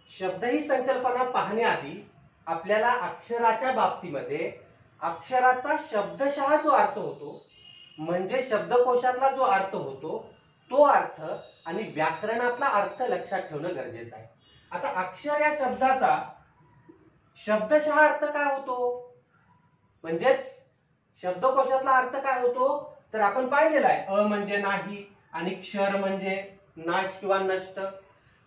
शब्द ही संकल्पना पाहण्याआधी आपल्याला अक्षराच्या बाबतीमध्ये अक्षराचा शब्दशः जो अर्थ होतो म्हणजे शब्दकोशातला जो अर्थ होतो तो अर्थ आणि व्याकरणातला अर्थ लक्षात ठेवणं गरजेचं आहे। आता अक्षर या शब्दाचा शब्दशः अर्थ काय होतो म्हणजेच शब्दकोशातला अर्थ काय होतो तर आपण पाहिलेला आहे अ म्हणजे नाही आणि क्षर म्हणजे नाश किंवा नष्ट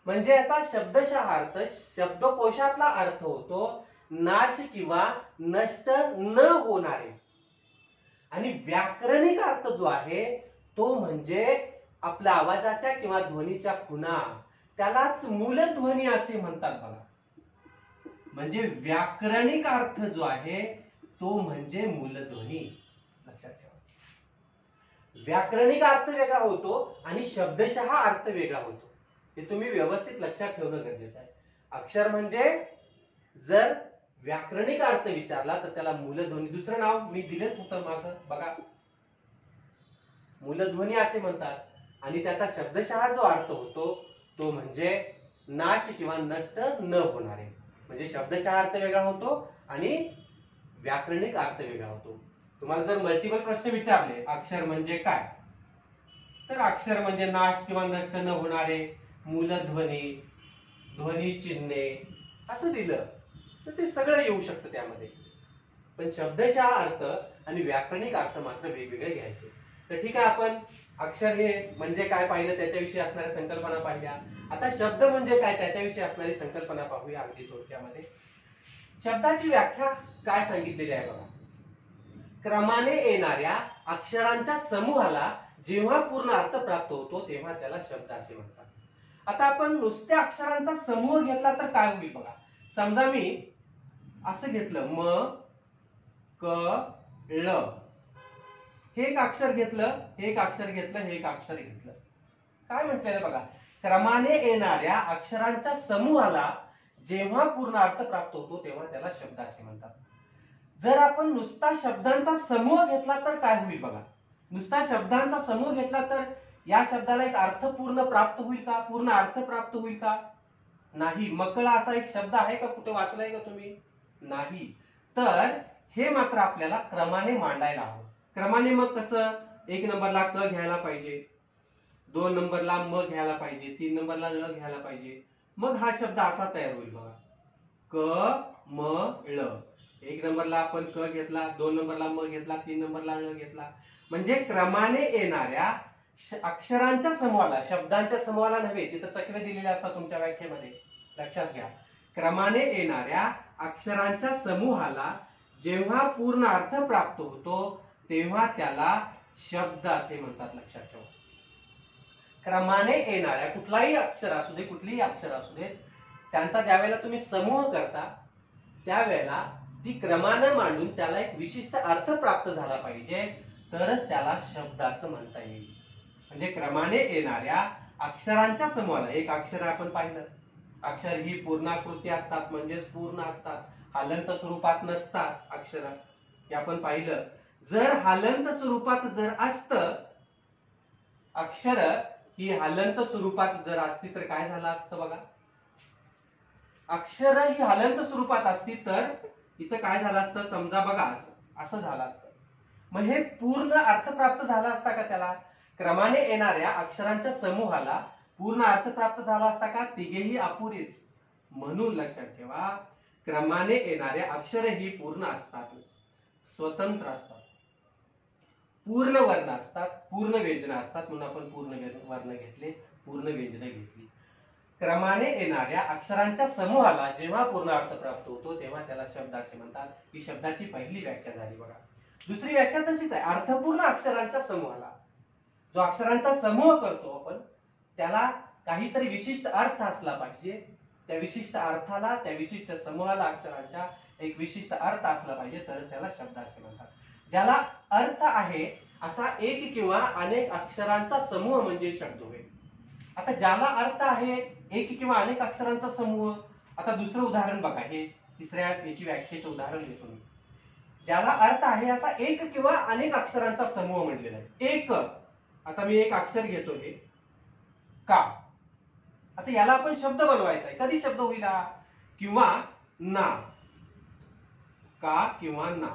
म्हणजे याचा शब्दशः अर्थ शब्दकोशातला अर्थ होतो नाश किंवा नष्ट न होणारे आणि व्याकरणिक अर्थ जो आहे तो म्हणजे आपल्या आवाजाच्या किंवा ध्वनीच्या खुणा त्यालाच मूलध्वनी असे म्हणतात बघा। म्हणजे व्याकरणिक अर्थ जो आहे तो म्हणजे मूलध्वनी लक्षात ठेवा। व्याकरणिक अर्थ वेगळा होतो आणि शब्दशः अर्थ वेगळा होतो हे तुम्ही व्यवस्थित लक्षात ठेवणं गरजेचं आहे। अक्षर म्हणजे जर व्याकरणिक अर्थ विचारला तर त्याला मूलध्वनी दुसरं नाव मी दिलेच होतं मागं बघा मूलध्वनी असे म्हणतात आणि त्याचा शब्दशः जो अर्थ होतो तो म्हणजे नाश किंवा नष्ट न होणारे म्हणजे शब्दशः अर्थ वेगळा होतो आणि व्याकरणिक अर्थ वेगळा होतो। तुम्हाला जर मल्टिपल प्रश्न विचारले अक्षर म्हणजे काय तर अक्षर म्हणजे नाश किंवा नष्ट न होणारे मूलध्वनी ध्वनी चिन्हे असं दिलं तर ते सगळं येऊ शकतं त्यामध्ये पण शब्दशः अर्थ आणि व्याकरणिक अर्थ मात्र वेगवेगळे घ्यायचे। तर ठीक आहे आपण अक्षर हे म्हणजे काय पाहिलं त्याच्याविषयी असणाऱ्या संकल्पना पाहिल्या। आता शब्द म्हणजे काय त्याच्याविषयी असणारी संकल्पना पाहूया अगदी थोडक्यामध्ये। शब्दाची व्याख्या काय सांगितलेली आहे बघा क्रमाने येणाऱ्या अक्षरांच्या समूहाला जेव्हा पूर्ण अर्थ प्राप्त होतो तेव्हा त्याला शब्द असे म्हणतात। आता आपण नुसत्या अक्षरांचा समूह घेतला तर काय होईल बघा समजा मी असं घेतलं म क ळ हे एक अक्षर घेतलं हे एक अक्षर घेतलं हे एक अक्षर घेतलं काय म्हटलेलं बघा क्रमाने येणाऱ्या अक्षरांच्या समूहाला जेव्हा पूर्ण अर्थ प्राप्त होतो तेव्हा त्याला शब्द असे म्हणतात। जर आपण नुसता शब्दांचा समूह घेतला तर काय होईल बघा नुसता शब्दांचा समूह घेतला तर या शब्दाला एक अर्थ पूर्ण प्राप्त होईल का पूर्ण अर्थ प्राप्त होईल का नाही। मकळा असा एक शब्द आहे का कुठे वाचलाय का तुम्ही नाही तर हे मात्र आपल्याला क्रमाने मांडायला हवं। क्रमाने मग कसं एक नंबरला क घ्यायला पाहिजे दोन नंबरला म घ्यायला पाहिजे तीन नंबरला ल घ्यायला पाहिजे मग हा शब्द असा तयार होईल बघा क म ळ एक नंबरला आपण क घेतला दोन नंबरला म घेतला तीन नंबरला ळ घेतला म्हणजे क्रमाने येणाऱ्या अक्षरांच्या समूहाला शब्दांच्या समूहाला नव्हे तिथं चकवे दिलेले असतात तुमच्या व्याख्येमध्ये लक्षात घ्या क्रमाने येणाऱ्या अक्षरांच्या समूहाला जेव्हा पूर्ण अर्थ प्राप्त होतो तेव्हा त्याला शब्द असे म्हणतात लक्षात ठेवा। क्रमाने येणाऱ्या कुठलाही अक्षर असू दे कुठलीही अक्षर असू दे त्यांचा ज्यावेळेला तुम्ही समूह करता त्यावेळेला ती क्रमाने मांडून त्याला एक विशिष्ट अर्थ प्राप्त झाला पाहिजे तरच त्याला शब्द असं म्हणता येईल। म्हणजे क्रमाने येणाऱ्या अक्षरांच्या समूहाला एक अक्षर आपण पाहिलं अक्षर ही पूर्णाकृती असतात म्हणजेच पूर्ण असतात हलंत स्वरूपात नसतात अक्षर हे आपण पाहिलं। जर हलंत स्वरूपात जर असत अक्षर ही हलंत स्वरूपात जर असती तर काय झालं असतं बघा अक्षर ही हलंत स्वरूपात असती तर इथं काय झालं असतं समजा बघा असं झालं असतं मग हे पूर्ण अर्थ प्राप्त झाला असता का त्याला क्रमाने येणाऱ्या अक्षरांच्या समूहाला पूर्ण अर्थ प्राप्त झाला असता का तिघेही अपुरेच म्हणून लक्षात ठेवा क्रमाने येणाऱ्या अक्षर ही पूर्ण असतात स्वतंत्र असतात पूर्ण वर्ण असतात पूर्ण व्यंजन असतात म्हणून आपण पूर्ण वर्ण घेतले पूर्ण व्यंजन घेतली। क्रमाने येणाऱ्या अक्षरांच्या समूहाला जेव्हा पूर्ण अर्थ प्राप्त होतो तेव्हा त्याला शब्द असे म्हणतात। ही शब्दाची पहिली व्याख्या झाली बघा। दुसरी व्याख्या तशीच आहे अर्थपूर्ण अक्षरांच्या समूहाला जो अक्षरांचा समूह करतो आपण त्याला काहीतरी विशिष्ट अर्थ असला पाहिजे त्या विशिष्ट अर्थाला त्या विशिष्ट समूहाला अक्षरांच्या एक विशिष्ट अर्थ असला पाहिजे तरच त्याला शब्द असे म्हणतात। ज्याला अर्थ आहे असा एक किंवा अनेक अक्षरांचा समूह म्हणजे शब्द होय। आता ज्याला अर्थ आहे एक किंवा अनेक अक्षरांचा समूह आता दुसरं उदाहरण बघा, हे तिसऱ्या याची व्याख्येचं उदाहरण घेतो मी. ज्याला अर्थ आहे असा एक किंवा अनेक अक्षरांचा समूह म्हटलेला आहे. एक, आता मी एक अक्षर घेतो हे का. आता याला आपण शब्द बनवायचा आहे. कधी शब्द होईल हा? किंवा ना. का किंवा ना,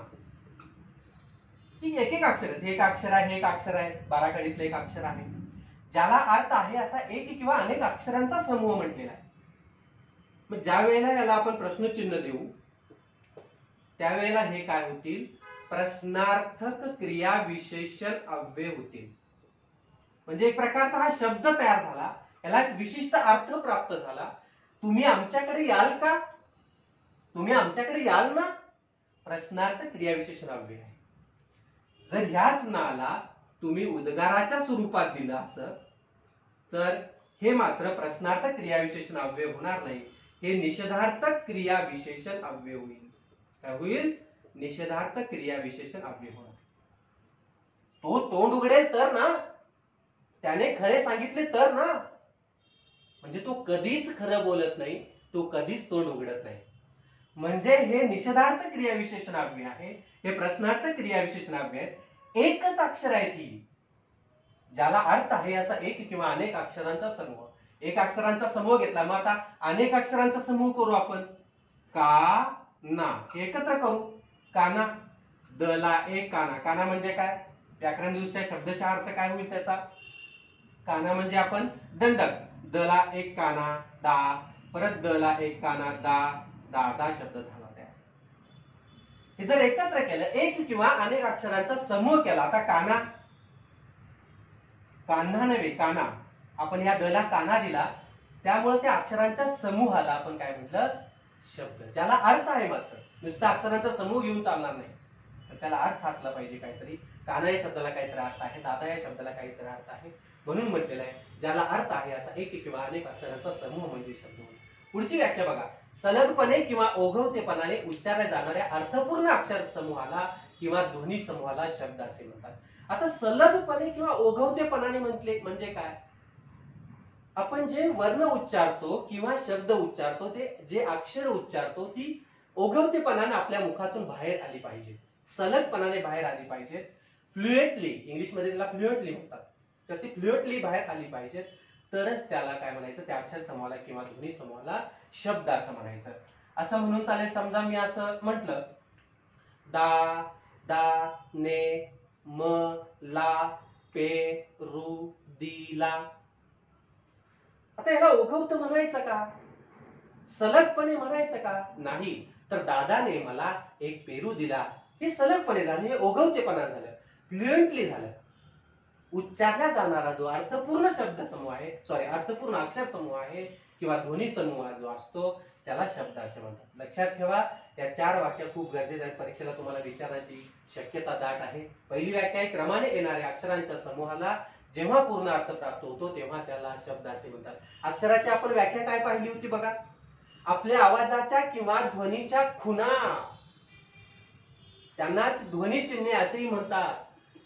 ही एक एक अक्षर आहेत. हे एक अक्षर आहे, हे एक अक्षर आहे, बाराखडीतलं एक अक्षर आहे. ज्याला अर्थ आहे असा एक किंवा अनेक अक्षरांचा समूह म्हटलेला आहे. मग ज्या वेळेला याला आपण प्रश्नचिन्ह देऊ त्यावेळेला हे काय होतील? प्रश्नार्थक क्रिया विशेषण अव्यय होतील. म्हणजे एक प्रकारचा हा शब्द तयार झाला, याला एक विशिष्ट अर्थ प्राप्त झाला. तुम्ही आमच्याकडे याल का? तुम्ही आमच्याकडे याल ना? प्रश्नार्थ क्रिया विशेषण अव्यय आहे. जर ह्याच नाला तुम्ही उद्गाराच्या स्वरूपात दिलं असं तर हे मात्र प्रश्नार्थक क्रिया विशेषण अव्यय होणार नाही. हे निषेधार्थक क्रिया विशेषण अव्यय होईल. काय होईल? निषेधार्थक क्रिया विशेषण अव्यय होणार. तो तोंड उघडेल तर ना, त्याने खरे सांगितले तर ना. म्हणजे तो कधीच खरं बोलत नाही, तो कधीच तोंड उघडत नाही. म्हणजे हे निषेधार्थ क्रिया विशेषण अव्यय आहे, हे प्रश्नार्थ क्रिया विशेषण अव्यय आहेत. एकच अक्षर आहेत ही, ज्याला अर्थ आहे असा एक किंवा अनेक अक्षरांचा समूह. एक अक्षरांचा समूह घेतला, मग आता अनेक अक्षरांचा समूह करू आपण. का ना एकत्र करू. काना, द ला एक काना. काना म्हणजे काय? व्याकरण दृष्ट्या शब्दशः अर्थ काय होईल त्याचा? काना म्हणजे आपण दंडक. द ला एक काना दा, परत द ला एक काना दा, दादा शब्द झाला त्या. हे जर एकत्र केलं, एक किंवा अनेक अक्षरांचा समूह केला. आता काना, कान्हा नव्हे काना, आपण या द ला काना दिला, त्यामुळे त्या अक्षरांच्या समूहाला आपण काय म्हटलं? शब्द. ज्याला अर्थ आहे, मात्र नुसता अक्षरांचा समूह घेऊन चालणार नाही, तर त्याला अर्थ असला पाहिजे काहीतरी. काना या शब्दाला काहीतरी अर्थ आहे, दादा या शब्दाला काहीतरी अर्थ आहे, म्हणून म्हटलेलं आहे ज्याला अर्थ आहे असा एक किंवा अनेक अक्षरांचा समूह म्हणजे शब्द होईल. पुढची व्याख्या बघा. सलगपणे किंवा ओघवतेपणाने उच्चारल्या जाणाऱ्या अर्थपूर्ण अक्षर समूहाला किंवा ध्वनी समूहाला शब्द असे म्हणतात. आता सलगपणे किंवा ओघवतेपणाने म्हटले म्हणजे काय? आपण जे वर्ण उच्चारतो किंवा शब्द उच्चारतो, ते जे अक्षर उच्चारतो ती ओघवतेपणाने आपल्या मुखातून बाहेर आली पाहिजे, सलगपणाने बाहेर आली पाहिजेत. फ्लुएंटली, इंग्लिशमध्ये त्याला फ्लुएंटली म्हणतात, तर ती फ्लुएंटली बाहेर आली पाहिजेत, तरच त्याला काय म्हणायचं? त्या अक्षर समूहाला किंवा ध्वनी समूहाला शब्द असं म्हणायचं. असं म्हणून चालेल. समजा मी असं म्हटलं, दा दा ने म ला पे रु दी ला. आता याला ओघवतं म्हणायचं का? सलगपणे म्हणायचं का? नाही. तर दादाने मला एक पेरू दिला, हे सलगपणे झालं, हे ओघवतेपणा झालं, फ्लुएंटली झालं. उच्चारला जाणारा जो अर्थपूर्ण शब्द समूह आहे, सॉरी अर्थपूर्ण अक्षर समूह आहे किंवा ध्वनी समूह जो असतो त्याला शब्द असे म्हणतात. लक्षात ठेवा, या 4 व्याख्या खूप गरजेच्या आहेत. परीक्षेला तुम्हाला विचारण्याची शक्यता दाट आहे. पहिली व्याख्या आहे, क्रमाने येणाऱ्या अक्षरांच्या समूहाला जेव्हा पूर्ण अर्थ प्राप्त होतो तेव्हा त्याला शब्द असे म्हणतात. अक्षराची आपण व्याख्या काय पाहिली होती बघा? आपल्या आवाजाच्या किंवा ध्वनीच्या खुणा, त्यांनाच ध्वनी चिन्हे असेही म्हणतात,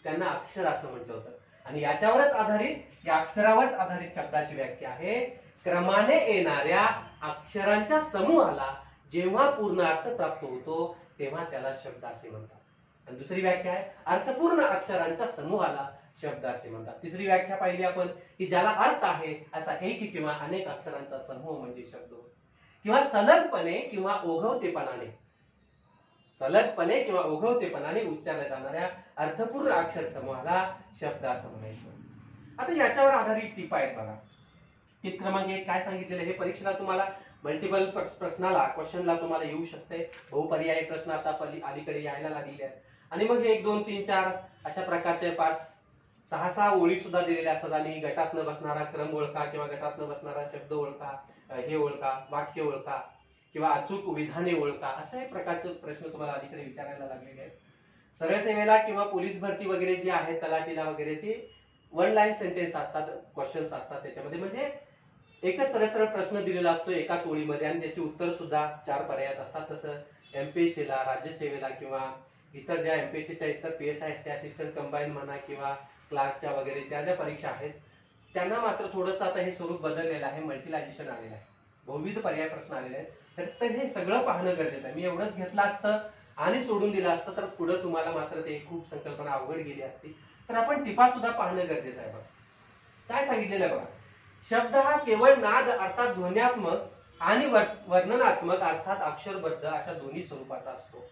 त्यांना अक्षर असं म्हटलं होतं. आणि याच्यावरच आधारित, या अक्षरावरच आधारित शब्दाची व्याख्या आहे, क्रमाने येणाऱ्या अक्षरांच्या समूहाला जेव्हा पूर्ण अर्थ प्राप्त होतो तेव्हा त्याला शब्द असे म्हणतात. आणि दुसरी व्याख्या आहे, अर्थपूर्ण अक्षरांच्या समूहाला शब्द असे म्हणतात. तिसरी व्याख्या पाहिली आपण की ज्याला अर्थ आहे असा एक किंवा अनेक अक्षरांचा समूह म्हणजे शब्द होय. किंवा सलगपणे किंवा ओघवतेपणाने, सलगपणे किंवा ओघवतेपणाने उच्चारल्या जाणाऱ्या अर्थपूर्ण अक्षर समूहाला शब्द असं म्हणायचं. आता याच्यावर आधारित टिप आहेत बघा. टिप क्रमांक 1 काय सांगितलेलं, हे परीक्षेला तुम्हाला मल्टिपल प्रश्नाला, क्वेश्चनला तुम्हाला येऊ शकते. बहुपर्यायी प्रश्न आता अलीकडे यायला लागलेले आहेत. आणि मग 1 2 3 4 अशा प्रकारचे 5 6 6 ओळी सुद्धा दिलेल्या असतात. आणि गटात न बसणारा क्रम ओळखा किंवा गटात न बसणारा शब्द ओळखा, हे ओळखा, वाक्य ओळखा किंवा अचूक विधाने ओळखा, असे प्रकारचे प्रश्न तुम्हाला अलीकडे विचारायला लागलेले आहेत. सरळ सेवेला किंवा पोलीस भरती वगैरे जे आहे, तलाठीला वगैरे, ते 1 लाईन सेंटेन्स असतात, क्वेश्चन्स असतात त्याच्यामध्ये. म्हणजे एकच सरळ सरळ प्रश्न दिलेला असतो एकाच ओळीमध्ये आणि त्याची उत्तर सुद्धा 4 पर्यायात असतात. तसं एमपीएससीला, राज्यसेवेला किंवा इतर ज्या एमपीएससीच्या इतर पीएसआय असिस्टंट कंबाईन म्हणा किंवा क्लार्कच्या वगैरे त्या ज्या परीक्षा आहेत त्यांना मात्र थोडंसं आता हे स्वरूप बदललेलं आहे, मल्टिलायझेशन आलेलं आहे, बहुविध पर्याय प्रश्न आलेले आहेत. तर हे सगळं पाहणं गरजेचं आहे. मी एवढंच घेतलं असतं आणि सोडून दिलं असतं तर पुढे तुम्हाला मात्र ते खूप संकल्पना अवघड गेली असती. तर आपण टिपा सुद्धा पाहणं गरजेचं आहे. बघा काय सांगितलेलं आहे बघा, शब्द हा केवळ नाद अर्थात ध्वन्यात्मक आणि वर्णनात्मक अर्थात अक्षरबद्ध अशा दोन्ही स्वरूपाचा असतो.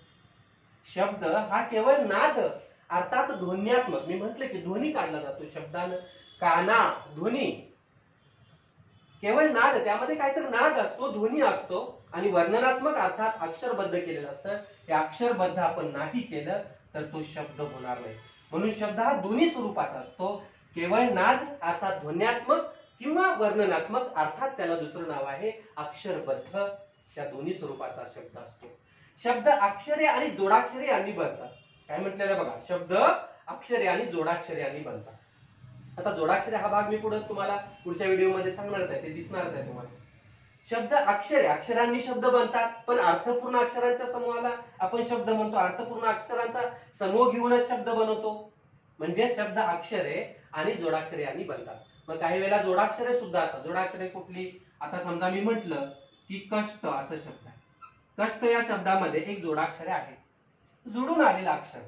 शब्द हा केवळ नाद अर्थात ध्वन्यात्मक, मी म्हटलं की ध्वनी काढला जातो शब्दानं, काना ध्वनी, केवळ नाद, त्यामध्ये काहीतरी नाद असतो, ध्वनी असतो, आणि वर्णनात्मक अर्थात अक्षरबद्ध केलेलं असतं. हे अक्षरबद्ध आपण नाही केलं तर तो शब्द होणार नाही. म्हणून शब्द हा दोन्ही स्वरूपाचा असतो, केवळ नाद अर्थात ध्वन्यात्मक किंवा वर्णनात्मक अर्थात त्याला दुसरं नाव आहे अक्षरबद्ध. त्या दोन्ही स्वरूपाचा शब्द असतो. शब्द अक्षरे आणि जोडाक्षरे यांनी बनतात. काय म्हटलेलं बघा, शब्द अक्षरे आणि जोडाक्षरे यांनी बनतात. आता जोडाक्षरे हा भाग मी पुढे तुम्हाला पुढच्या व्हिडिओमध्ये सांगणारच आहे, ते दिसणारच आहे तुम्हाला. शब्द अक्षरे, अक्षरांनी शब्द बनतात, पण अर्थपूर्ण अक्षरांच्या समूहाला आपण शब्द म्हणतो. अर्थपूर्ण अक्षरांचा समूह घेऊनच शब्द बनवतो. म्हणजे शब्द अक्षरे आणि जोडाक्षरे यांनी बनतात. मग काही वेळेला जोडाक्षरे सुद्धा असतात. जोडाक्षरे कुठली, आता समजा मी म्हटलं की कष्ट असं शब्द आहे. कष्ट या शब्दामध्ये एक जोडाक्षरे आहे, जोडून आलेलं अक्षर.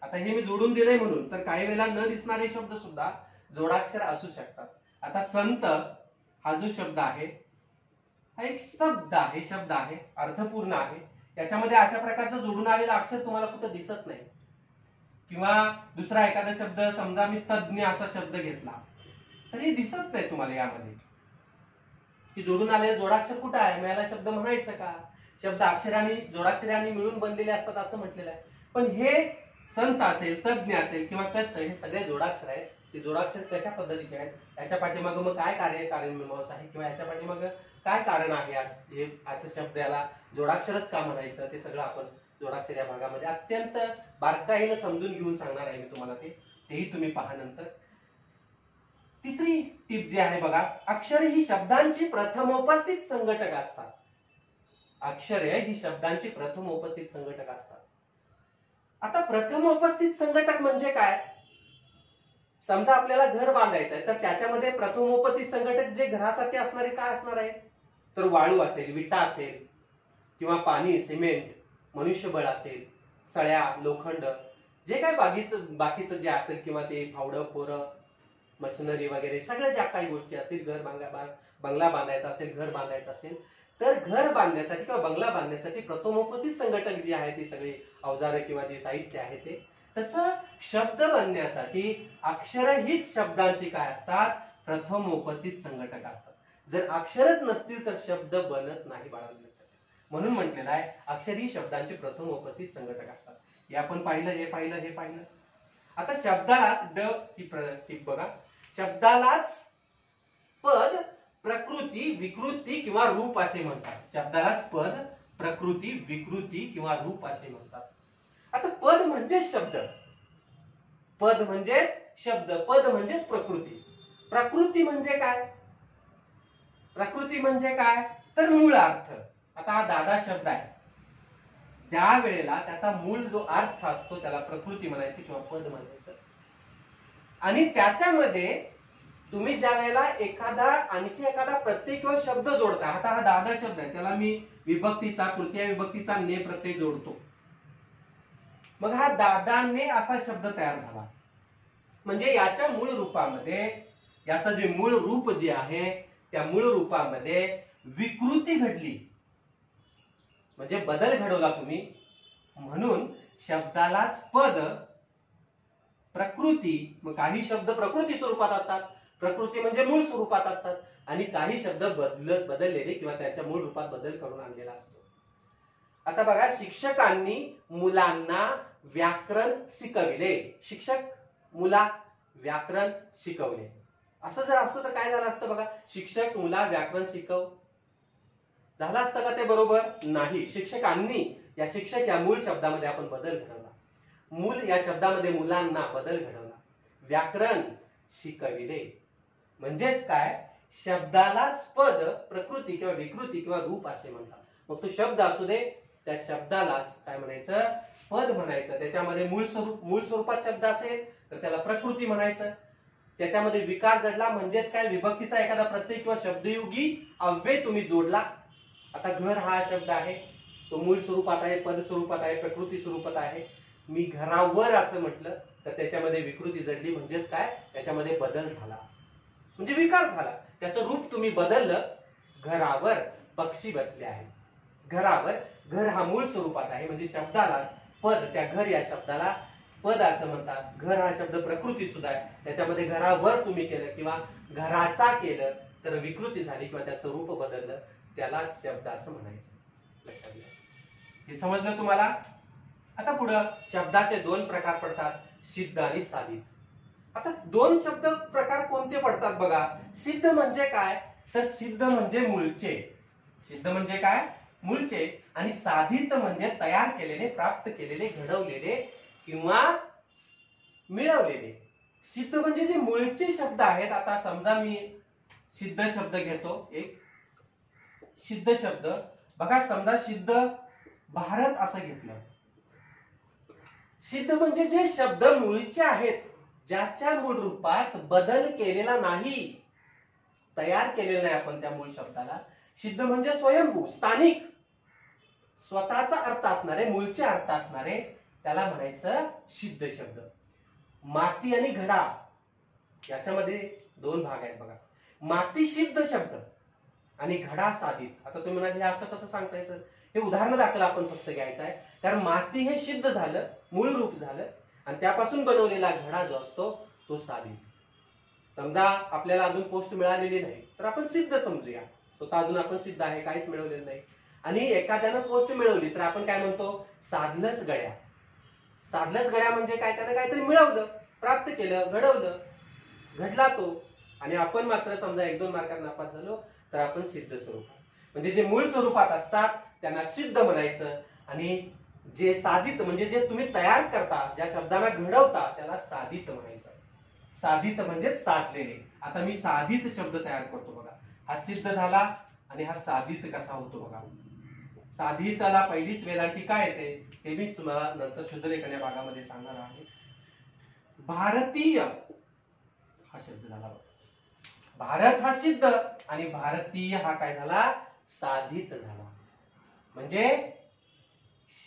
आता हे मी जोडून दिले म्हणून, तर काही वेळेला न दिसणारे शब्द सुद्धा जोडाक्षर असू शकतात. आता संत हा जो शब्द आहे हा एक शब्द आहे, अर्थपूर्ण आहे. याच्यामध्ये अशा प्रकारचं जोडून आलेलं अक्षर तुम्हाला कुठं दिसत नाही. किंवा दुसरा एखादा शब्द, समजा मी तज्ञ असा शब्द घेतला, तर हे दिसत नाही तुम्हाला यामध्ये की जोडून आलेलं जोडाक्षर कुठं आहे. मला शब्द म्हणायचं का, शब्द अक्षरांनी जोडाक्षरांनी मिळून बनलेले असतात असं म्हटलेलं आहे. पण हे संत असेल, तज्ञ असेल किंवा कष्ट, हे सगळे जोडाक्षर आहेत. ते जोडाक्षर कशा पद्धतीचे आहेत, याच्या पाठीमागं मग काय कार्यमीमांसा आहे किंवा याच्या पाठीमागं काय कारण आहे, असं शब्द याला जोडाक्षरच का म्हणायचं, ते सगळं आपण जोडाक्षर या भागामध्ये अत्यंत बारकाईने समजून घेऊन सांगणार आहे मी तुम्हाला. तेही तुम्ही पहा नंतर. तिसरी टीप जी आहे बघा, अक्षरे ही शब्दांची प्रथमोपस्थित संघटक असतात. अक्षरे ही शब्दांची प्रथमोपस्थित संघटक असतात. आता प्रथमोपस्थित संघटक म्हणजे काय, समजा आपल्याला घर बांधायचं आहे, तर त्याच्यामध्ये प्रथमोपस्थित संघटक जे घरासाठी असणारे काय असणार आहे, तर वाळू असेल, विटा असेल किंवा पाणी, सिमेंट, मनुष्यबळ असेल, सळ्या, लोखंड, जे काय बाकीचं जे असेल, किंवा ते फावडं, फोरं, मशिनरी वगैरे सगळ्या ज्या काही गोष्टी असतील, बंगला बांधायचा असेल, घर बांधायचं असेल, तर घर बांधण्यासाठी किंवा बंगला बांधण्यासाठी प्रथमोपस्थित संघटक जे आहे ते सगळे अवजारे किंवा जे साहित्य आहे ते. तसं शब्द बनण्यासाठी अक्षर हीच शब्दांची काय असतात, प्रथमोपस्थित संघटक असतात. जर अक्षरच नसतील तर शब्द बनत नाही बाळांनो. म्हणून म्हटलेलं आहे अक्षर ही शब्दांचे प्रथमोपस्थित संघटक असतात. हे आपण पाहिलं, हे पाहिलं. आता शब्दालाच टीप बघा, शब्दालाच पद, प्रकृती, विकृती किंवा रूप असे म्हणतात. शब्दालाच पद, प्रकृती, विकृती किंवा रूप असे म्हणतात. आता पद म्हणजेच शब्द, पद म्हणजेच शब्द, पद म्हणजेच प्रकृती. प्रकृती म्हणजे काय, प्रकृती म्हणजे काय, तर मूळ अर्थ. आता हा दादा शब्द आहे, ज्या वेळेला त्याचा मूळ जो अर्थ असतो त्याला प्रकृती म्हणायचं किंवा पद म्हणायचं. आणि त्याच्यामध्ये तुम्ही ज्या वेळेला आणखी एखादा प्रत्यय किंवा शब्द जोडता, आता हा दादा शब्द आहे, त्याला मी विभक्तीचा, तृतीय विभक्तीचा ने प्रत्यय जोडतो, मग हा दादाने असा शब्द तयार झाला. म्हणजे याच्या मूळ रूपामध्ये, याचं जे मूळ रूप जे आहे त्या मूळ रूपामध्ये विकृती घडली, म्हणजे बदल घडवला तुम्ही. म्हणून शब्दालाच पद, प्रकृती, मग काही शब्द प्रकृती स्वरूपात असतात, प्रकृती म्हणजे मूळ स्वरूपात असतात, आणि काही शब्द बदललेले किंवा त्याच्या मूळ रूपात बदल करून आणलेला असतो. आता बघा, शिक्षकांनी मुलांना व्याकरण शिकविले, शिक्षक मुला व्याकरण शिकवले, असं जर असतं तर काय झालं असतं बघा, शिक्षक मुला व्याकरण शिकव झालं असतं का ते बरोबर? नाही. शिक्षकांनी, या शिक्षक या मूळ शब्दामध्ये आपण बदल घडवला, मूल या शब्दामध्ये मुलांना बदल घडवला, व्याकरण शिकविले. म्हणजेच काय, शब्दालाच पद, प्रकृती किंवा विकृती किंवा रूप असे म्हणतात. मग तो शब्द असू दे, त्या शब्दालाच काय म्हणायचं, पद म्हणायचं. त्याच्यामध्ये मूळ स्वरूपात शब्द असेल तर त्याला प्रकृती म्हणायचं. त्याच्यामध्ये विकार जडला म्हणजेच काय, विभक्तीचा एखादा प्रत्यय किंवा शब्दयुगी अव्यय तुम्ही जोडला आता घर हा शब्द आहे, तो मूळ स्वरूपात आहे, पद स्वरूपात आहे, प्रकृती स्वरूपात आहे. मी घरावर असं म्हटलं तर त्याच्यामध्ये विकृती जडली, म्हणजेच काय, त्याच्यामध्ये बदल झाला, म्हणजे विकार झाला. त्याचं रूप तुम्ही बदललं. घरावर पक्षी बसले आहेत. घरावर, घर हा मूळ स्वरूपात आहे, म्हणजे शब्दाला पद, त्या घर या शब्दाला पद असं म्हणतात. घर हा शब्द प्रकृती सुद्धा आहे, त्याच्यामध्ये घरावर तुम्ही केलं किंवा घराचा केलं तर विकृती झाली किंवा त्याचं रूप बदललं, त्यालाच शब्द असं म्हणायचं. लक्षात घ्या. हे समजलं तुम्हाला? आता पुढं शब्दाचे दोन प्रकार पडतात, सिद्ध आणि साधित. आता दोन शब्द प्रकार कोणते पडतात बघा. सिद्ध म्हणजे काय, तर सिद्ध म्हणजे मूळचे. सिद्ध म्हणजे काय, मूळचे. आणि साधित म्हणजे तयार केलेले, प्राप्त केलेले, घडवलेले किंवा मिळवलेले. सिद्ध म्हणजे जे मूळचे शब्द आहेत. आता समजा मी सिद्ध शब्द घेतो, एक सिद्ध शब्द बघा. समजा सिद्ध भारत असं घेतलं. सिद्ध म्हणजे जे शब्द मूळचे आहेत, ज्याच्या मूळ रूपात बदल केलेला नाही, तयार केलेला नाही आपण त्या मूळ शब्दाला. सिद्ध म्हणजे स्वयंभू, स्थानिक, स्वतःचा अर्थ असणारे, मूळचे अर्थ असणारे, त्याला म्हणायचं सिद्ध शब्द. माती आणि घडा याच्यामध्ये दोन भाग आहेत बघा. माती सिद्ध शब्द आणि घडा साधित. आता तुम्ही म्हणाल हे असं कसं सांगताय सर, हे उदाहरण दाखल आपण फक्त घ्यायचं आहे. कारण माती हे सिद्ध झालं, मूळ रूप झालं, आणि त्यापासून बनवलेला घडा जो असतो तो साधित. समजा आपल्याला अजून पोस्ट मिळालेली नाही तर आपण सिद्ध समजूया, स्वतः अजून आपण सिद्ध आहे, काहीच मिळवलेलं नाही. आणि एखाद्यानं पोस्ट मिळवली तर आपण काय म्हणतो, साधलंच गड्या. साधलंच गड्या म्हणजे काय, त्यानं काहीतरी मिळवलं, प्राप्त केलं, घडवलं, घडला तो. आणि आपण मात्र समजा 1-2 मार्कांना नापास झालो तर आपण सिद्ध स्वरूपात, म्हणजे जे मूळ स्वरूपात असतात त्यांना सिद्ध म्हणायचं. आणि जे साधित म्हणजे जे तुम्ही तयार करता, ज्या शब्दाला घडवता, त्याला साधित म्हणायचं. साधित म्हणजे साधलेले. आता मी साधित शब्द तयार करतो बघा. हा सिद्ध झाला आणि हा साधित कसा होतो बघा. साधितला पहिलीच वेलांटी काय येते ते मी तुम्हाला नंतर शुद्धलेखन या भागामध्ये सांगणार आहे. भारतीय हा शब्द झाला. भारत हा सिद्ध आणि भारतीय हा काय झाला, साधित झाला. म्हणजे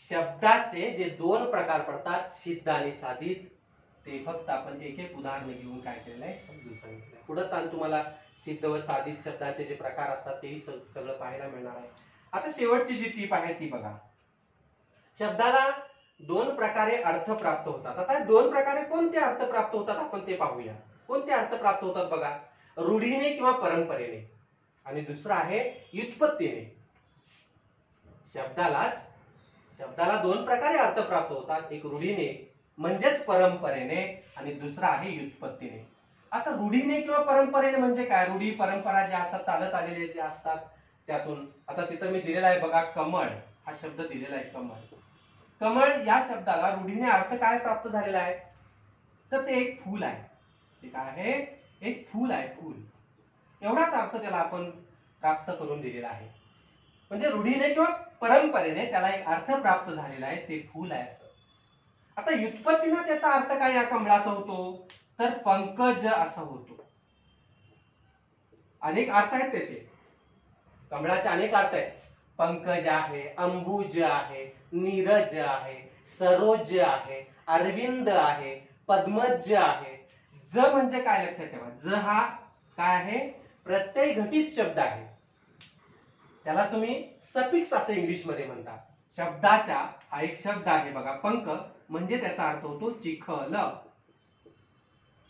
शब्दाचे जे दोन प्रकार पडतात, सिद्ध आणि साधित, ते फक्त आपण एक एक उदाहरण घेऊन काय केलेलं आहे समजून सांगितलं. पुढे ताण तुम्हाला सिद्ध व साधित शब्दाचे जे प्रकार असतात तेही सगळं पाहायला मिळणार आहे. आता शेवटची जी टीप आहे ती बघा. शब्दाला दोन प्रकारे अर्थ प्राप्त होतात. आता दोन प्रकारे कोणते अर्थ प्राप्त होतात आपण ते पाहूया. कोणते अर्थ प्राप्त होतात बघा. रूढीने किंवा परंपरेने, आणि दुसरा आहे व्युत्पत्तीने. शब्दाला दोन प्रकारे अर्थ प्राप्त होतात, एक रूढीने म्हणजेच परंपरेने, आणि दुसरा आहे व्युत्पत्तीने. आता रूढीने किंवा परंपरेने म्हणजे काय, रूढी परंपरा ज्या असतात, चालत आलेले जे असतात त्यातून. आता तिथं मी दिलेला आहे बघा, कमळ हा शब्द दिलेला आहे. कमळ या शब्दाला रूढीने अर्थ काय प्राप्त झालेला आहे, तर ते एक फूल आहे. ते काय आहे, एक फूल आहे, फूल. एवढाच अर्थ त्याला आपण प्राप्त करून दिलेला आहे. म्हणजे रूढीने किंवा परंपरेने त्याला एक अर्थ प्राप्त झालेला आहे, ते फूल आहे असं. आता व्युत्पत्तीने त्याचा अर्थ काय या कमळाचा होतो, तर पंकज असा होतो. अनेक अर्थ आहेत त्याचे, कमळाचे अनेक अर्थ आहेत. पंकज आहे, अंबुज आहे, नीरज आहे, सरोज आहे, अरविंद आहे, पद्मज आहे. ज म्हणजे काय लक्षात ठेवा, ज हा काय आहे, प्रत्यय घटित शब्द आहे. त्याला तुम्ही सफिक्स असं इंग्लिश मध्ये म्हणता. शब्दाचा हा एक शब्द आहे बघा, पंक म्हणजे त्याचा अर्थ होतो चिखल.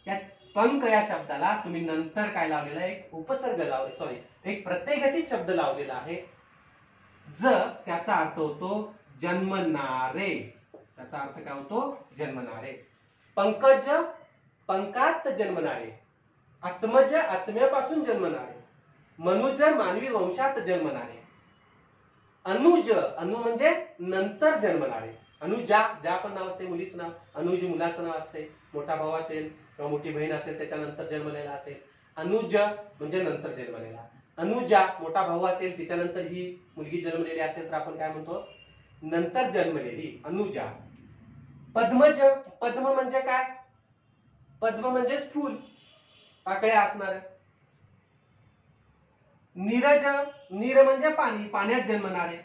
या पंक या शब्दाला तुम्ही नंतर काय लावलेला, एक उपसर्ग लावले, सॉरी एक प्रत्यय घटित शब्द लावलेला आहे. ज त्याचा अर्थ होतो जन्मणारे. त्याचा अर्थ काय होतो, जन्मणारे. पंकज पंकात जन्मणारे, आत्मज आत्म्यापासून जन्मणारे, मनुज मानवी वंशात जन्मणारे, अनुज अनु म्हणजे नंतर जन्मणारे. अनुजा ज्या पण नाव असते, मुलीचं नाव, अनुज मुलाचं नाव असते, मोठा भाऊ असेल किंवा मोठी बहीण असेल त्याच्यानंतर जन्मलेला असेल. अनुज म्हणजे नंतर जन्मलेला. अनुजा मोठा भाऊ असेल तिच्यानंतर ही मुलगी जन्मलेली असेल तर आपण काय म्हणतो, नंतर जन्मलेली, अनुजा. पद्मज, पद्म म्हणजे काय, पद्म म्हणजे फूल, पाकळ्या असणार. नीरज, नीर म्हणजे पाणी, पाण्यात जन्मणारे.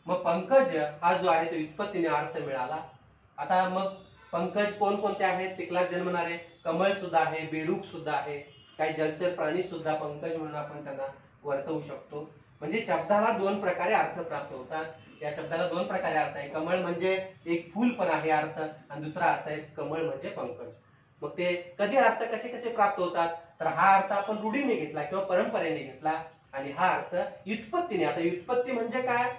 मग पंकज हा जो आहे तो व्युत्पत्तीने अर्थ मिळाला. आता मग पंकज कोणकोणते आहेत? चिखलात जन्मणारे. कमळ सुद्धा आहे, बेडूक सुद्धा आहे, काही जलचर प्राणी सुद्धा पंकज म्हणून आपण त्यांना वर्तवू शकतो. म्हणजे शब्दाला दोन प्रकारे अर्थ प्राप्त होतात. या शब्दाला दोन प्रकारे अर्थ आहे. कमळ म्हणजे एक फूल पण आहे अर्थ, आणि दुसरा अर्थ आहे कमळ म्हणजे पंकज. मग ते कधी अर्थ कसे कसे प्राप्त होतात? तर हा अर्थ आपण रूढीने घेतला किंवा परंपरेने घेतला, आणि हा अर्थ व्युत्पत्तीने. आता व्युत्पत्ती म्हणजे काय?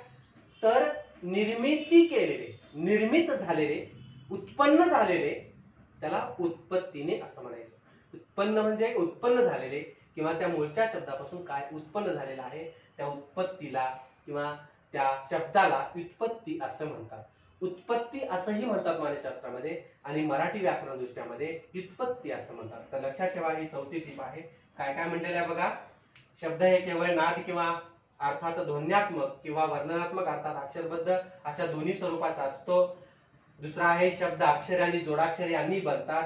तर निर्मिती केलेले, निर्मित झालेले, उत्पन्न झालेले, त्याला उत्पत्तीने असं म्हणायचं. उत्पन्न म्हणजे उत्पन्न झालेले किंवा त्या मूळच्या शब्दापासून काय उत्पन्न झालेलं आहे त्या उत्पत्तीला किंवा त्या शब्दाला व्युत्पत्ती असं म्हणतात. उत्पत्ती असंही म्हणतात मानसशास्त्रामध्ये, आणि मराठी व्याकरण दृष्ट्यामध्ये व्युत्पत्ती असं म्हणतात. तर लक्षात ठेवा, ही चौथी टीप आहे. काय काय म्हटलेलं आहे बघा. शब्द हे केवळ नाद किंवा अर्थात ध्वन्यात्मक किंवा वर्णनात्मक अर्थात अक्षरबद्ध अशा दोन्ही स्वरूपाचा असतो. दुसरा आहे शब्द अक्षरे आणि जोडाक्षरे यांनी बनतात.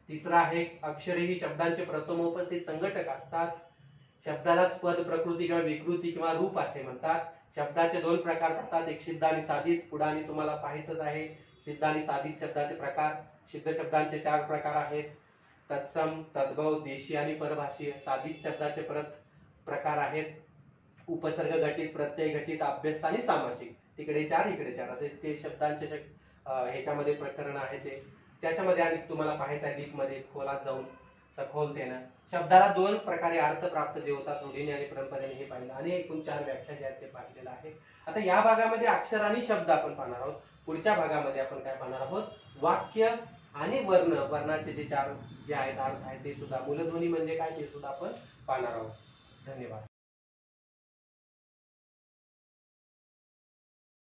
तिसरा आहे अक्षरे ही शब्दांचे प्रथम उपस्थित संघटक असतात. शब्दालाच पद, प्रकृती किंवा विकृती किंवा रूप असे म्हणतात. शब्दाचे दोन प्रकार पडतात, एक सिद्ध आणि साधित. पुढे आणि तुम्हाला पाहायचंच आहे सिद्ध आणि साधित शब्दाचे प्रकार. सिद्ध शब्दांचे 4 प्रकार आहेत, तत्सम, तद्भव, देशी आणि परभाषीय. साधित शब्दाचे परत प्रकार आहेत, उपसर्ग घटित, प्रत्यय घटित, अभ्यस्त आणि सामासिक. तिकडे 4 इकडे 4 असे ते शब्दांचे ह्याच्यामध्ये प्रकरण आहे. ते त्याच्यामध्ये आणि तुम्हाला पाहायचं आहे डीपमध्ये खोलात जाऊन सखोलतेनं. शब्दाला दोन प्रकारे अर्थ प्राप्त जे होतात रूढीने आणि परंपरेने हे पाहिलं, आणि एकूण 4 व्याख्या जे आहेत ते पाहिलेलं आहे. आता या भागामध्ये अक्षर आणि शब्द आपण पाहणार आहोत. पुढच्या भागामध्ये आपण काय पाहणार आहोत? वाक्य आणि वर्ण, वर्णाचे जे 4 जे आहेत अर्थ आहेत ते सुद्धा, मूलध्वनी म्हणजे काय ते सुद्धा आपण पाहणार आहोत. धन्यवाद.